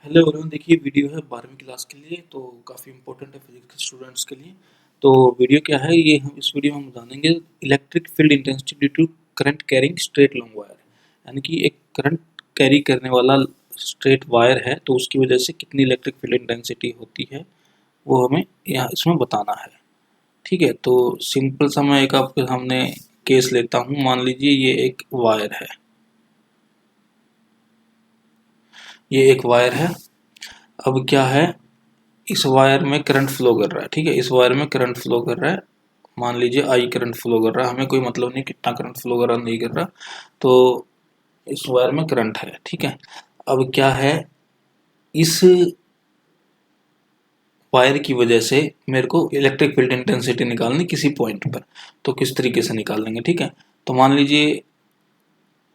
Hello everyone, देखिए video है 12वीं क्लास के लिए, तो काफ़ी इंपॉर्टेंट है फिजिक्स के स्टूडेंट्स के लिए। तो वीडियो क्या है, ये हम इस वीडियो में हम जानेंगे electric field intensity due to current carrying straight long wire. यानी कि एक करंट कैरी करने वाला स्ट्रेट वायर है, तो उसकी वजह से कितनी इलेक्ट्रिक फील्ड इंटेंसिटी होती है वो हमें यहाँ इसमें बताना है। ठीक है, तो सिंपल सा मैं एक आपके सामने केस लेता हूँ। मान लीजिए ये एक वायर है, ये एक वायर है। अब क्या है, इस वायर में करंट फ्लो कर रहा है। ठीक है, इस वायर में करंट फ्लो कर रहा है। मान लीजिए आई करंट फ्लो कर रहा है, हमें कोई मतलब नहीं कितना करंट फ्लो कर रहा नहीं कर रहा। तो इस वायर में करंट है। ठीक है, अब क्या है, इस वायर की वजह से मेरे को इलेक्ट्रिक फील्ड इंटेंसिटी निकालनी किसी पॉइंट पर। तो किस तरीके से निकाल लेंगे। ठीक है, तो मान लीजिए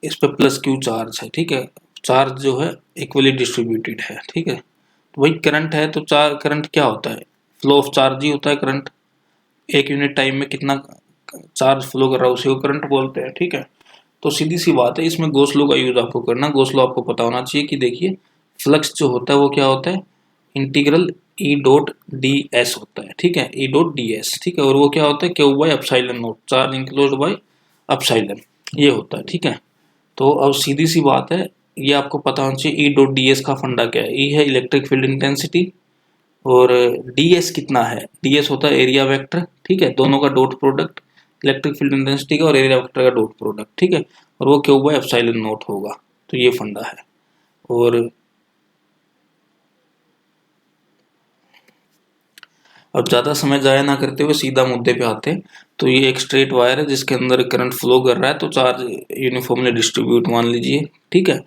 इस पर प्लस क्यू चार्ज है। ठीक है, चार्ज जो है इक्वली डिस्ट्रीब्यूटेड है। ठीक है, तो वही करंट है, तो करंट क्या होता है, फ्लो ऑफ चार्ज ही होता है करंट। एक यूनिट टाइम में कितना चार्ज फ्लो कर रहा है उसी को करंट बोलते हैं। ठीक है, तो सीधी सी बात है, इसमें गॉस लॉ का यूज आपको करना। गॉस लॉ आपको पता होना चाहिए कि देखिए फ्लक्स जो होता है वो क्या होता है, integral E dot D S होता है। ठीक है, ई डॉट डी एस। ठीक है, और वो क्या होता है, Q by epsilon note, charge enclosed by epsilon, ये होता है। ठीक है, तो अब सीधी सी बात है, ये आपको पता होना चाहिए ई डॉट डी एस का फंडा क्या है। ई है इलेक्ट्रिक फील्ड इंटेंसिटी, और ds कितना है, ds होता है एरिया वेक्टर। ठीक है, दोनों का dot product, electric field intensity का और एरिया वेक्टर का डॉट प्रोडक्ट। ठीक है, और वो क्यू बाय एप्सिलॉन नॉट होगा। तो ये फंडा है। और अब ज़्यादा समय जाया ना करते हुए सीधा मुद्दे पे आते हैं। तो ये एक स्ट्रेट वायर है जिसके अंदर करंट फ्लो कर रहा है, तो चार्ज यूनिफॉर्मली डिस्ट्रीब्यूट मान लीजिए। ठीक है,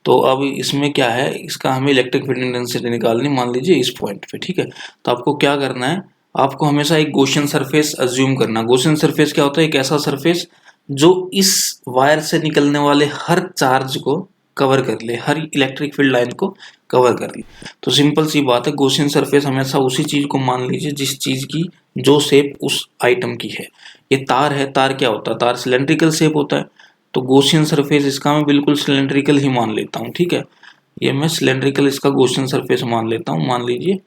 तो अब इसमें क्या है, इसका हमें इलेक्ट्रिक फील्ड इंटेंसिटी निकालनी, मान लीजिए इस पॉइंट पे। ठीक है, तो आपको क्या करना है, आपको हमेशा एक गॉसियन सरफेस अज्यूम करना। गॉसियन सरफेस क्या होता है, एक ऐसा सरफेस जो इस वायर से निकलने वाले हर चार्ज को कवर कर ले, हर इलेक्ट्रिक फील्ड लाइन को कवर कर ले। तो सिंपल सी बात है, गॉसियन सरफेस हमेशा उसी चीज को मान लीजिए जिस चीज की जो शेप उस आइटम की है। ये तार है, तार क्या होता है, तार सिलेंड्रिकल शेप होता है। तो गॉसियन सरफेस इसका मैं बिल्कुल सिलेंड्रिकल ही मान लेता हूँ। ठीक है, ये मैं सिलेंड्रिकल इसका गॉसियन सरफेस मान लेता हूँ। मान लीजिए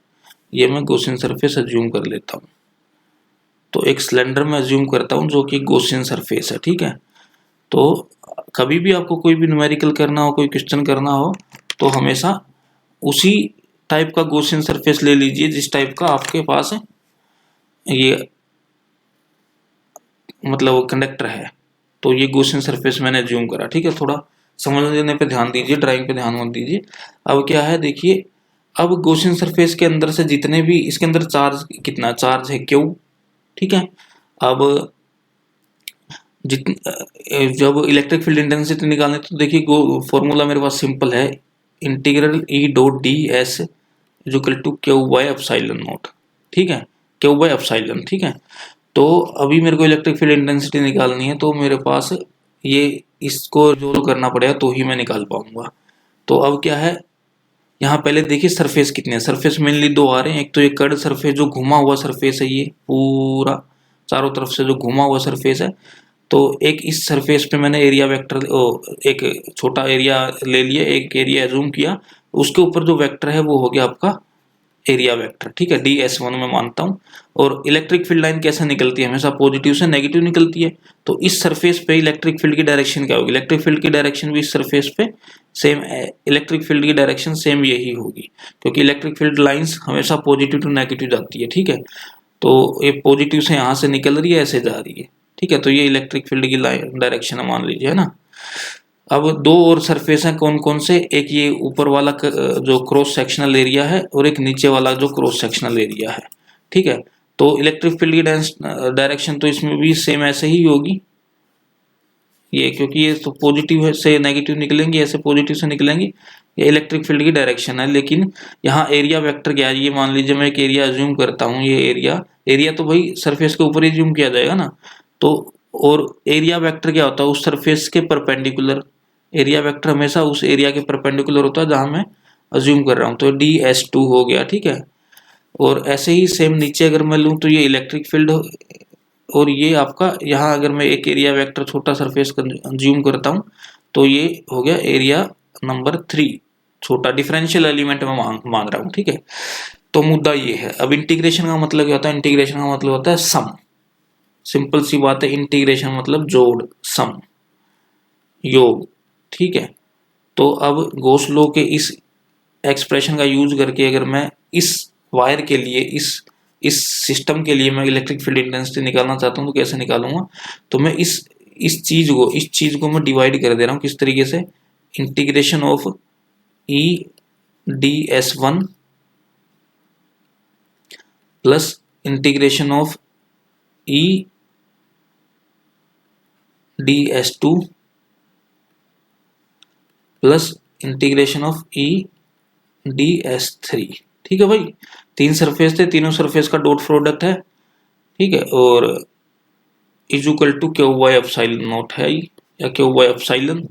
ये मैं गॉसियन सरफेस अज्यूम कर लेता हूँ। तो एक सिलेंडर में अज्यूम करता हूँ जो कि गॉसियन सरफेस है। ठीक है, तो कभी भी आपको कोई भी न्यूमेरिकल करना हो, कोई क्वेश्चन करना हो, तो हमेशा उसी टाइप का गॉसियन सरफेस ले लीजिए जिस टाइप का आपके पास है, ये मतलब कंडक्टर है। तो ये गॉसियन सरफेस मैंने ज्यूम करा। ठीक है, थोड़ा समझने पे ध्यान दीजिए, ड्राइंग पे ध्यान मत दीजिए। अब क्या है, देखिए अब गॉसियन सरफेस के अंदर से जितने भी इसके अंदर चार्ज, कितना चार्ज है, क्यू। ठीक है, अब जित जब इलेक्ट्रिक फील्ड इंटेंसिटी निकालने, तो देखिए फॉर्मूला मेरे पास सिंपल है, integral E dot D S equal to Q by epsilon naught. ठीक है, क्यू बाय एप्सिलॉन। ठीक है, तो अभी मेरे को इलेक्ट्रिक फील्ड इंटेंसिटी निकालनी है, तो मेरे पास ये इसको जो करना पड़ेगा तो ही मैं निकाल पाऊंगा। तो अब क्या है, यहाँ पहले देखिए सरफेस कितने हैं। सरफेस मेनली दो आ रहे हैं, एक तो ये कर्ड सरफेस जो घुमा हुआ सरफेस है, ये पूरा चारों तरफ से जो घुमा हुआ सरफेस है। तो एक इस सरफेस पे मैंने एरिया वेक्टर, एक छोटा एरिया ले लिया, एक एरिया एज्यूम किया, उसके ऊपर जो वेक्टर है वो हो गया आपका एरिया वेक्टर। ठीक है, डी एस वन में मानता हूँ। और इलेक्ट्रिक फील्ड लाइन कैसे निकलती है, हमेशा पॉजिटिव से नेगेटिव निकलती है। तो इस सरफेस पे इलेक्ट्रिक फील्ड की डायरेक्शन क्या होगी, इलेक्ट्रिक फील्ड की डायरेक्शन भी इस सरफेस पे सेम, इलेक्ट्रिक फील्ड की डायरेक्शन सेम यही होगी, क्योंकि इलेक्ट्रिक फील्ड लाइंस हमेशा पॉजिटिव टू नेगेटिव जाती है। ठीक है, तो ये पॉजिटिव से यहाँ से निकल रही है, ऐसे जा रही है। ठीक है, तो ये इलेक्ट्रिक फील्ड की लाइन डायरेक्शन है मान लीजिए, है ना। अब दो और सरफेस हैं, कौन कौन से, एक ये ऊपर वाला जो क्रॉस सेक्शनल एरिया है, और एक नीचे वाला जो क्रॉस सेक्शनल एरिया है। ठीक है, तो इलेक्ट्रिक फील्ड की डायरेक्शन तो इसमें भी सेम ऐसे ही होगी, ये क्योंकि ये तो पॉजिटिव है से नेगेटिव निकलेंगे, ऐसे पॉजिटिव से निकलेंगी। ये इलेक्ट्रिक फील्ड की डायरेक्शन है। लेकिन यहाँ एरिया वेक्टर क्या है, ये मान लीजिए मैं एक एरिया अज्यूम करता हूँ, ये एरिया, एरिया तो भाई सरफेस के ऊपर ही अज्यूम किया जाएगा ना। तो और एरिया वेक्टर क्या होता है, उस सरफेस के परपेंडिकुलर। एरिया वेक्टर हमेशा उस एरिया के परपेंडिकुलर होता है जहां मैं अज्यूम कर रहा हूँ। तो डी एस टू हो गया। ठीक है, और ऐसे ही सेम नीचे अगर मैं लूँ तो ये इलेक्ट्रिक फील्ड, और ये आपका यहाँ अगर मैं एक एरिया वेक्टर छोटा सरफेस कंज्यूम करता हूँ, तो ये हो गया एरिया नंबर 3। छोटा डिफरेंशियल एलिमेंट में मान रहा हूँ, ठीक है। तो मुद्दा ये है। अब इंटीग्रेशन का मतलब क्या होता है? इंटीग्रेशन का मतलब होता है सम। सिंपल सी बात है, इंटीग्रेशन मतलब जोड़, सम, योग, ठीक है। तो अब गॉस लॉ के इस एक्सप्रेशन का यूज करके अगर मैं इस वायर के लिए इस सिस्टम के लिए मैं इलेक्ट्रिक फील्ड इंटेंसिटी निकालना चाहता हूँ तो कैसे निकालूंगा? तो मैं इस चीज को मैं डिवाइड कर दे रहा हूँ किस तरीके से? Integration of E D S one plus integration of E D S two plus integration of E D S three. ठीक है भाई, तीन सरफेस थे, तीनों सरफेस का डॉट प्रोडक्ट है, ठीक है। और is equal to Q by epsilon naught है या क्यू बाई एप्सिलॉन।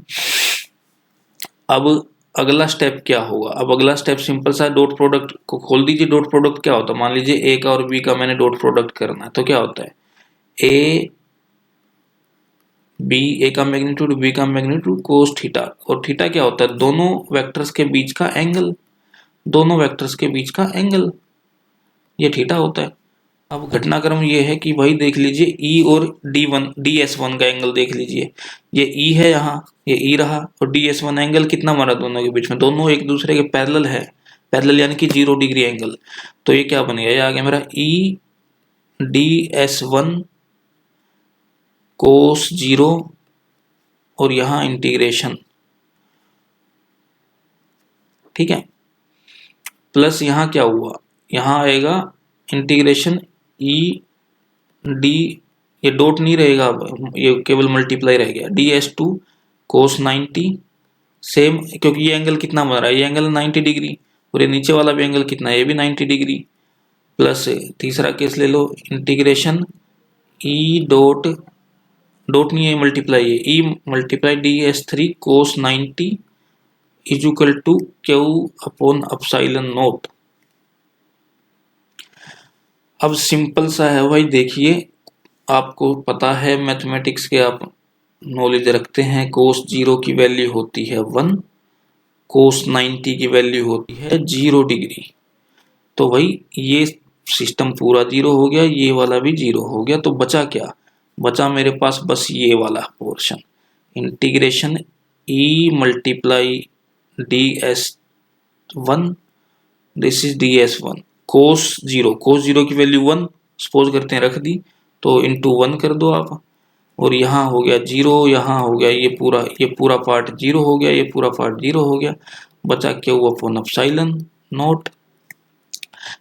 अब अगला स्टेप क्या होगा? अब अगला स्टेप सिंपल सा, डॉट प्रोडक्ट को खोल दीजिए। डॉट प्रोडक्ट क्या होता है? मान लीजिए ए का और बी का मैंने डॉट प्रोडक्ट करना है, तो क्या होता है? ए बी, ए का मैग्नीट्यूड बी का मैग्नीट्यूड कोस थीटा। और थीटा क्या होता है? दोनों वेक्टर्स के बीच का एंगल, दोनों वेक्टर्स के बीच का एंगल, ये थीटा होता है। अब घटनाक्रम ये है कि भाई देख लीजिए ई और डी एस वन का एंगल देख लीजिए। ये ई है यहाँ, ये ई रहा, और डी एस वन एंगल कितना मारा दोनों के बीच में? दोनों एक दूसरे के पैरेलल है, पैरेलल यानी कि 0 डिग्री एंगल। तो ये क्या बनेगा? ये आ गया मेरा ई डी एस वन कोस 0 और यहाँ इंटीग्रेशन, ठीक है। प्लस यहाँ क्या हुआ? यहाँ आएगा इंटीग्रेशन ई डी, ये डॉट नहीं रहेगा, अब ये केवल मल्टीप्लाई रह गया, D S to cos 90 same, क्योंकि ये एंगल कितना बन रहा है? ये एंगल 90 डिग्री, और ये नीचे वाला भी एंगल कितना है? ये भी 90 डिग्री। प्लस तीसरा केस ले लो, इंटीग्रेशन ई डॉट, डॉट नहीं है, मल्टीप्लाई है, E multiply D S three cos 90 is equal to Q upon epsilon naught. अब सिंपल सा है भाई, देखिए आपको पता है मैथमेटिक्स के, आप नॉलेज रखते हैं, कोस 0 की वैल्यू होती है 1, कोस 90 की वैल्यू होती है 0 डिग्री। तो भाई ये सिस्टम पूरा 0 हो गया, ये वाला भी 0 हो गया, तो बचा क्या? बचा मेरे पास बस ये वाला portion, integration E multiply D S one, this is D S one कोस 0, कोस 0 की वैल्यू 1 सपोज करते हैं रख दी, तो इंटू 1 कर दो आप, और यहाँ हो गया 0, यहाँ हो गया ये पूरा पार्ट 0 हो गया, ये पूरा पार्ट 0 हो गया, बचा क्या हुआ? Upon epsilon not.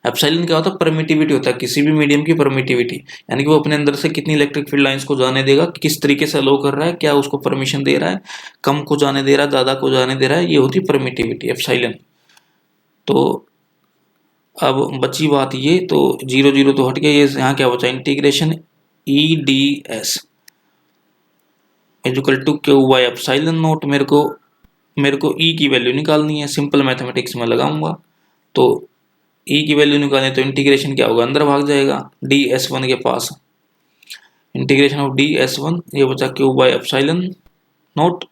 एप्सिलॉन क्या होता है? परमिटिविटी होता है, किसी भी मीडियम की परमिटिविटी, यानी कि वो अपने अंदर से कितनी इलेक्ट्रिक फील्ड लाइंस को जाने देगा, किस तरीके से अलो कर रहा है, क्या उसको परमिशन दे रहा है, कम को जाने दे रहा है, ज्यादा को जाने दे रहा है, ये होती परमिटिविटी एप्सिलॉन। तो अब बची बात ये, तो 0 0 तो हट गया, ये यहाँ क्या बचा? Integration E D S equal to Q by epsilon naught. मेरे को ई की वैल्यू निकालनी है, सिंपल मैथमेटिक्स में लगाऊंगा, तो ई की वैल्यू निकालनी, तो इंटीग्रेशन क्या होगा? अंदर भाग जाएगा डी एस वन के पास, integration of D S one, ये बचा क्यू बाई एप्सिलॉन नॉट।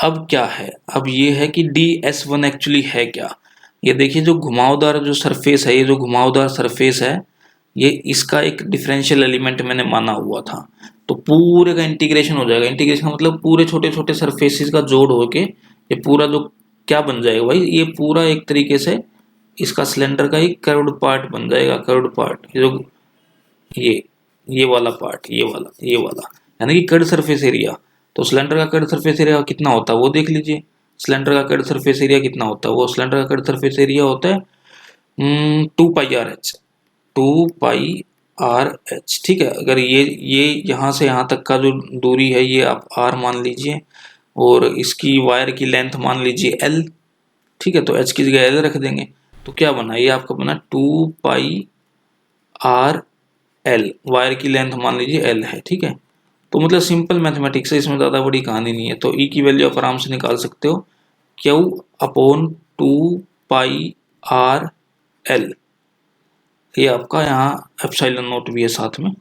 अब क्या है? अब ये है कि डी एस वन एक्चुअली है क्या? ये देखिए, जो घुमावदार जो सरफेस है, ये जो घुमावदार सरफेस है, ये इसका एक डिफरेंशियल एलिमेंट मैंने माना हुआ था, तो पूरे का इंटीग्रेशन हो जाएगा। इंटीग्रेशन मतलब पूरे छोटे छोटे सरफेसेस का जोड़ होके ये पूरा जो क्या बन जाएगा भाई? ये पूरा एक तरीके से इसका सिलेंडर का एक कर्व्ड पार्ट बन जाएगा, कर्व्ड पार्ट, जो ये वाला पार्ट, ये वाला यानी कि कर्व्ड सरफेस एरिया। तो सिलेंडर का कर्व्ड सरफेस एरिया कितना होता है वो देख लीजिए। सिलेंडर का कर्व्ड सरफेस एरिया कितना होता है? वो सिलेंडर का कर्व्ड सरफेस एरिया होता है 2πRh, 2πRh, ठीक है। अगर ये यहाँ से यहाँ तक का जो दूरी है ये आप r मान लीजिए, और इसकी वायर की लेंथ मान लीजिए l, ठीक है। तो h की जगह l रख देंगे, तो क्या बना? ये आपका बना 2πRl, वायर की लेंथ मान लीजिए l है, ठीक है। तो मतलब सिंपल मैथमेटिक्स है, इसमें ज़्यादा बड़ी कहानी नहीं है। तो ई की वैल्यू आप आराम से निकाल सकते हो, क्यू अपॉन 2πRl, ये आपका यहाँ एप्सिलॉन नॉट भी है साथ में।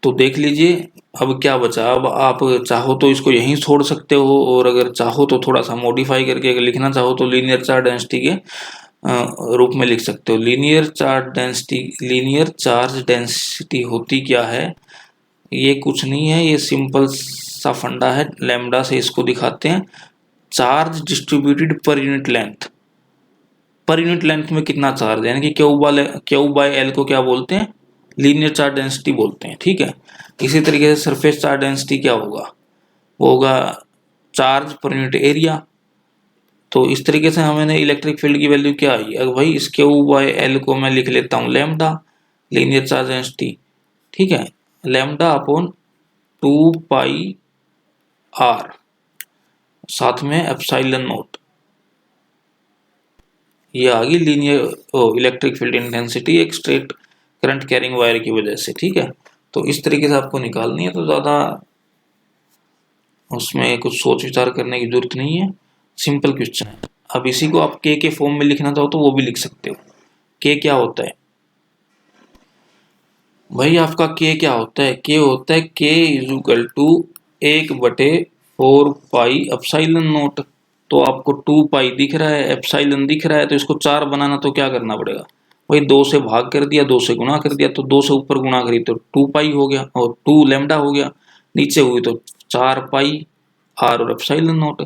तो देख लीजिए अब क्या बचा। अब आप चाहो तो इसको यहीं छोड़ सकते हो, और अगर चाहो तो थोड़ा सा मॉडिफाई करके अगर लिखना चाहो तो लीनियर चार्ज डेंसिटी के रूप में लिख सकते हो। लीनियर चार्ज डेंसिटी होती क्या है? ये कुछ नहीं है, ये सिंपल सा फंडा है, लैम्डा से इसको दिखाते हैं। Charge distributed per unit length, per unit length में कितना चार्ज है, यानी कि क्यू बाय एल को क्या बोलते हैं? लीनियर चार्ज डेंसिटी बोलते हैं, ठीक है। इसी तरीके से सरफेस चार्ज डेंसिटी क्या होगा? वो होगा चार्ज पर यूनिट एरिया। तो इस तरीके से हमें इलेक्ट्रिक फील्ड की वैल्यू क्या आई? अगर भाई इस क्यू बाय एल को मैं लिख लेता हूँ लैम्डा, लीनियर चार्ज डेंसिटी, ठीक है, लैम्डा अपॉन 2 पाई आर, साथ में एप्सिलॉन नॉट, ये आ गई लीनियर इलेक्ट्रिक फील्ड इंटेंसिटी एक स्ट्रेट करंट कैरिंग वायर की वजह से, ठीक है। तो इस तरीके से आपको निकालनी है, तो ज़्यादा उसमें कुछ सोच विचार करने की जरूरत नहीं है, सिंपल क्वेश्चन है। अब इसी को आप के फॉर्म में लिखना चाहो तो वो भी लिख सकते हो। के क्या होता है भाई? आपका के क्या होता है? के होता है K is equal to 1/4 pi epsilon naught. तो आपको 2 पाई दिख रहा है, एप्सिलॉन दिख रहा है, तो इसको 4 बनाना तो क्या करना पड़ेगा भाई? 2 से भाग कर दिया, 2 से गुणा कर दिया, तो 2 से ऊपर गुणा करी तो 2 पाई हो गया, और 2 लैम्डा हो गया, नीचे हुई तो 4 पाई आर और एप्सिलॉन नॉट।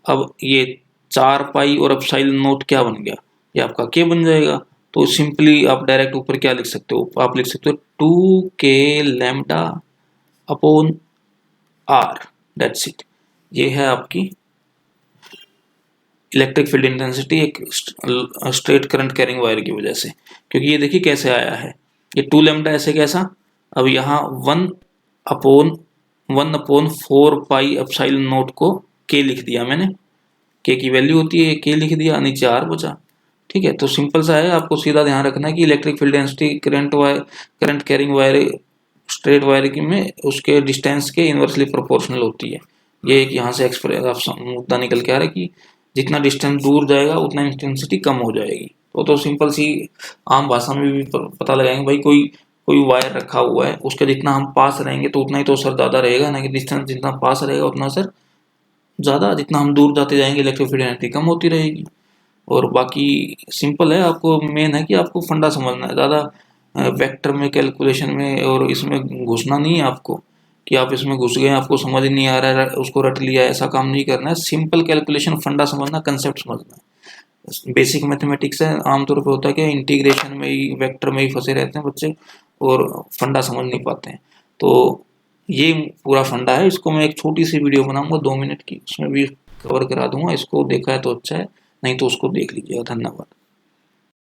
अब ये 4 पाई और एप्सिलॉन नॉट क्या बन गया? ये आपका के बन जाएगा। तो सिंपली आप डायरेक्ट ऊपर क्या लिख सकते हो? आप लिख सकते हो 2k lambda upon R, that's it. ये है आपकी इलेक्ट्रिक फील्ड इंटेंसिटी एक स्ट्रेट करंट कैरिंग वायर की वजह से। क्योंकि ये देखिए कैसे आया है, ये 2 लैम्डा ऐसे कैसा, अब यहाँ 1/4 पाई एप्सिलॉन नॉट को के लिख दिया मैंने, के की वैल्यू होती है के लिख दिया, नीचे आर बचा, ठीक है। तो सिंपल सा है, आपको सीधा ध्यान रखना है कि electric field density current carrying wire straight wire की में उसके डिस्टेंस के इनवर्सली प्रोपोर्शनल होती है। ये एक यहाँ से एक्सप्रेस मुद्दा निकल के आ रहा है कि जितना डिस्टेंस दूर जाएगा उतना इंटेंसिटी कम हो जाएगी। तो सिंपल सी आम भाषा में भी पता लगाएंगे भाई, कोई वायर रखा हुआ है, उसके जितना हम पास रहेंगे तो उतना ही तो असर ज़्यादा रहेगा ना, कि डिस्टेंस जितना पास रहेगा उतना असर ज़्यादा, जितना हम दूर जाते जाएंगे इलेक्ट्रिक फील्ड एनर्जी कम होती रहेगी। और बाकी सिंपल है, आपको मेन है कि आपको फंडा समझना है, ज़्यादा वेक्टर में कैलकुलेशन में और इसमें घुसना नहीं है आपको, कि आप इसमें घुस गए आपको समझ नहीं आ रहा है उसको रट लिया, ऐसा काम नहीं करना है। सिंपल कैलकुलेशन, फंडा समझना, कंसेप्ट समझना है। बेसिक मैथमेटिक्स है, आमतौर पर होता है कि इंटीग्रेशन में ही, वेक्टर में ही फंसे रहते हैं बच्चे और फंडा समझ नहीं पाते हैं। तो ये पूरा फंडा है, इसको मैं एक छोटी सी वीडियो बनाऊंगा 2 मिनट की, उसमें भी कवर करा दूंगा। इसको देखा है तो अच्छा है, नहीं तो उसको देख लीजिएगा। धन्यवाद।